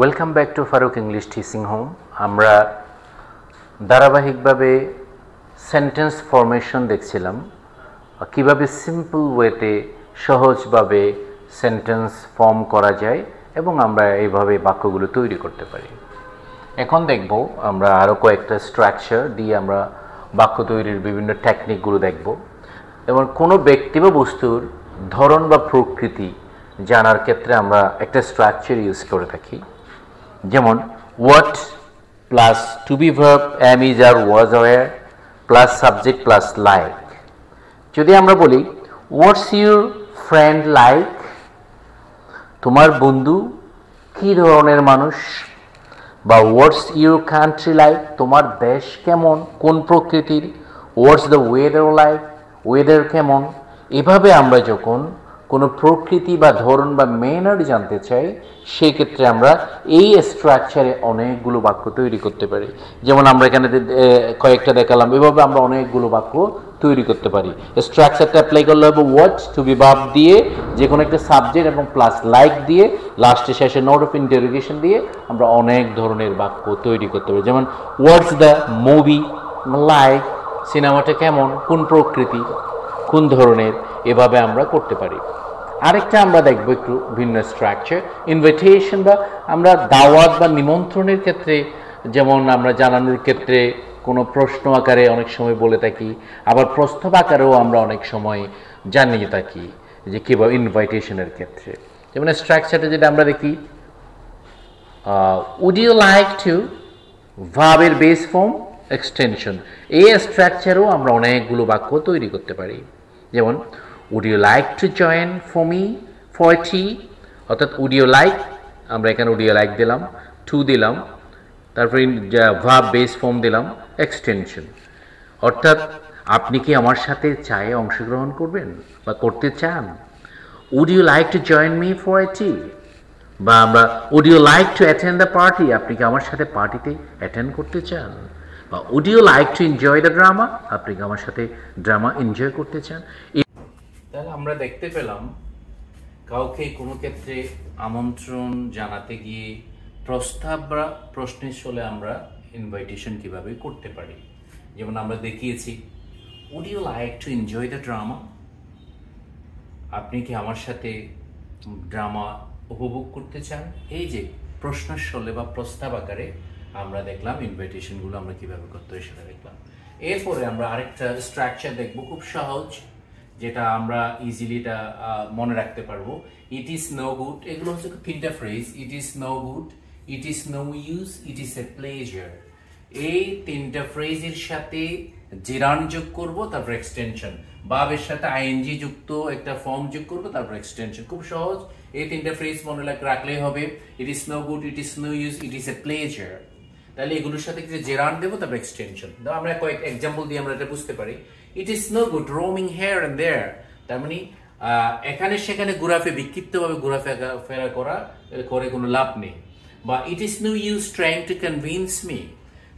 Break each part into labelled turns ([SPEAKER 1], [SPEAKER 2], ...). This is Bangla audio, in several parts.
[SPEAKER 1] Welcome back to Farooq English teaching home. আমরা ধারাবাহিকভাবে সেন্টেন্স ফরমেশন দেখছিলাম, কিভাবে সিম্পল ওয়েতে সহজভাবে সেন্টেন্স ফর্ম করা যায় এবং আমরা এইভাবে বাক্যগুলো তৈরি করতে পারি। এখন দেখব আমরা আরও কয়েকটা স্ট্রাকচার দিয়ে আমরা বাক্য তৈরির বিভিন্ন টেকনিকগুলো দেখব এবং কোনো ব্যক্তি বা বস্তুর ধরন বা প্রকৃতি জানার ক্ষেত্রে আমরা একটা স্ট্রাকচার ইউজ করে থাকি। যেমন what plus to be verb am is আর was aware plus subject plus like. যদি আমরা বলি what's your friend like, তোমার বন্ধু কী ধরনের মানুষ, বা what's your country like, তোমার দেশ কেমন, কোন প্রকৃতির, what's the weather like, weather কেমন। এভাবে আমরা যখন কোনো প্রকৃতি বা ধরন বা ম্যানার জানতে চাই, সেক্ষেত্রে আমরা এই স্ট্রাকচারে অনেকগুলো বাক্য তৈরি করতে পারি। যেমন আমরা এখানে কয়েকটা দেখালাম, এভাবে আমরা অনেকগুলো বাক্য তৈরি করতে পারি। স্ট্রাকচারটা অ্যাপ্লাই করলে হবে হোয়াট টু বি ভার্ব দিয়ে, যে কোনো একটা সাবজেক্ট এবং প্লাস লাইক দিয়ে, লাস্টে শেষে নোট অফ ইন্টারোগেশন দিয়ে আমরা অনেক ধরনের বাক্য তৈরি করতে পারি। যেমন হোয়াটস দ্য মুভি লাইক, সিনেমাটা কেমন, কোন প্রকৃতি, কোন ধরনের, এভাবে আমরা করতে পারি। আরেকটা আমরা দেখব একটু ভিন্ন স্ট্রাকচার, ইনভিটেশন বা আমরা দাওয়াত বা নিমন্ত্রণের ক্ষেত্রে, যেমন আমরা জানানোর ক্ষেত্রে কোনো প্রশ্ন আকারে অনেক সময় বলে থাকি, আবার প্রস্তাব আকারেও আমরা অনেক সময় জানিয়ে থাকি যে কীভাবে ইনভাইটেশনের ক্ষেত্রে। যেমন স্ট্রাকচারটা যেটা আমরা দেখি, উড ইউ লাইক টু, ভার্বের বেস ফর্ম এক্সটেনশন, এই স্ট্রাকচারেও আমরা অনেকগুলো বাক্য তৈরি করতে পারি। যেমন would you like to join for me for a tea, অর্থাৎ would you like, আমরা এখানে would you like দিলাম, to দিলাম, তারপরে ভার্ব বেস ফর্ম দিলাম এক্সটেনশন, অর্থাৎ আপনি কি আমার সাথে চায়ে অংশগ্রহণ করবেন বা করতে চান। would you like to join me for a tea, বা আমরা would you like to attend the party, আপনি কি আমার সাথে পার্টিতে অ্যাটেন্ড করতে চান, বা would you like to enjoy the drama, আপনি কি আমার সাথে ড্রামা এনজয় করতে চান। তাহলে আমরা দেখতে পেলাম কাউকে কোনো ক্ষেত্রে আমন্ত্রণ জানাতে গিয়ে প্রস্তাব বা প্রশ্নের ছলে আমরা ইনভাইটেশন কিভাবে করতে পারি। যেমন আমরা দেখিয়েছি would you like to enjoy the drama, আপনি কি আমার সাথে ড্রামা উপভোগ করতে চান। এই যে প্রশ্নের ছলে বা প্রস্তাব আকারে আমরা দেখলাম ইনভাইটেশনগুলো আমরা কিভাবে করতে হয় সেটা দেখলাম। এরপরে আমরা আরেকটা স্ট্রাকচার দেখব, খুব সহজ, যেটা আমরা ইজিলি এটা মনে রাখতে পারবো। ইট ইজ নো গুড, এগুলো হচ্ছে তিনটা phrase, it is no good, it is no use, it is a pleasure. এই তিনটা ফ্রেজের সাথে জেরান যোগ করব, তারপর এক্সটেনশন, ভার্বের সাথে আইএনজি যুক্ত একটা ফর্ম যোগ করব, তারপর এক্সটেনশন। খুব সহজ, এই তিনটা ফ্রেজ মনে রাখলেই হবে। It is no good, it is no use, it is a pleasure. তাহলে এগুলোর সাথে কিছু জেরান দেবো, তারপর এক্সটেনশন। আমরা কয়েক এক্সাম্পল দিয়ে আমরা এটা বুঝতে পারি। It is no good roaming here and there, তার মানে এখানে সেখানে বিক্ষিপ্তভাবে ঘোরাফেরা করে কোনো লাভ নেই। বা it is no use trying to convince me,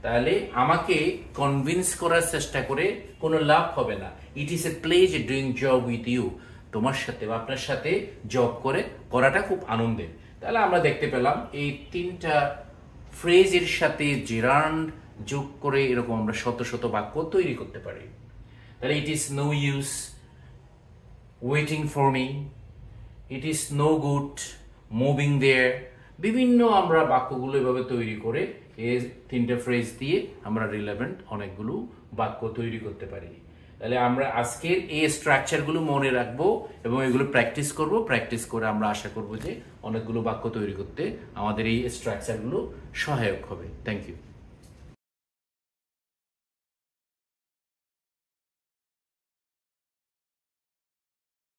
[SPEAKER 1] তাহলে আমাকে কনভিন্স করার চেষ্টা করে কোনো লাভ হবে না। It is a pleasure doing job with you, তোমার সাথে বা আপনার সাথে জব করাটা খুব আনন্দের। তাহলে আমরা দেখতে পেলাম এই তিনটা ফ্রেজের সাথে জেরান্ড যোগ করে এরকম আমরা শত শত বাক্য তৈরি করতে পারি। তাহলে it is no use waiting for me, it is no good moving there, বিভিন্ন আমরা বাক্যগুলো এভাবে তৈরি করে এই তিনটা ফ্রেজ দিয়ে আমরা রিলেভেন্ট অনেকগুলো বাক্য তৈরি করতে পারি। তাহলে আমরা আজকের এই স্ট্রাকচারগুলো মনে রাখবো এবং এগুলো প্র্যাকটিস করে আমরা আশা করব যে অনেকগুলো বাক্য তৈরি করতে আমাদের এই স্ট্রাকচারগুলো সহায়ক হবে। Thank you.